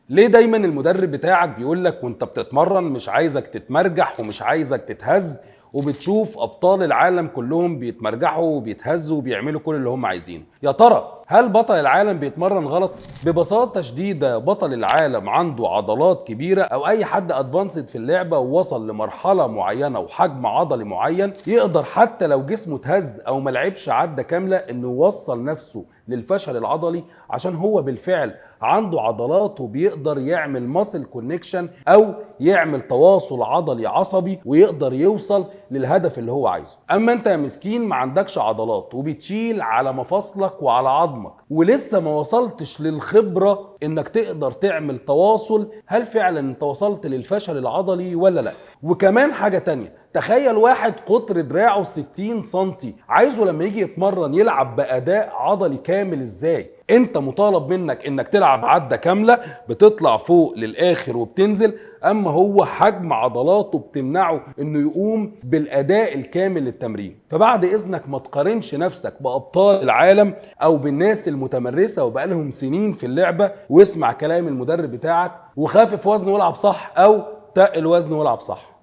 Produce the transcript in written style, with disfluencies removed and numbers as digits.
ليه دايما المدرب بتاعك بيقولك وانت بتتمرن مش عايزك تتمرجح ومش عايزك تتهز، وبتشوف ابطال العالم كلهم بيتمرجحوا وبيتهزوا وبيعملوا كل اللي هم عايزينه؟ يا ترى هل بطل العالم بيتمرن غلط؟ ببساطة شديدة بطل العالم عنده عضلات كبيرة، او اي حد ادفانسد في اللعبة ووصل لمرحلة معينة وحجم عضلي معين يقدر حتى لو جسمه اتهز او ملعبش عدة كاملة انه يوصل نفسه للفشل العضلي، عشان هو بالفعل عنده عضلات وبيقدر يعمل ماسل كونكشن او يعمل تواصل عضلي عصبي ويقدر يوصل للهدف اللي هو عايزه. اما انت يا مسكين ما عندكش عضلات وبتشيل على مفاصلك وعلى عظمك ولسه ما وصلتش للخبرة انك تقدر تعمل تواصل، هل فعلا انت وصلت للفشل العضلي ولا لا؟ وكمان حاجة تانية، تخيل واحد قطر دراعه 60 سنتي عايزه لما يجي يتمرن يلعب بأداء عضلي كامل ازاي؟ انت مطالب منك انك تلعب عدة كاملة بتطلع فوق للآخر وبتنزل، اما هو حجم عضلاته بتمنعه انه يقوم بالأداء الكامل للتمرين. فبعد اذنك ما تقارنش نفسك بأبطال العالم او بالناس المتمرسة وبقالهم سنين في اللعبة، واسمع كلام المدرب بتاعك وخافف وزن والعب صح او تقل وزن والعب صح.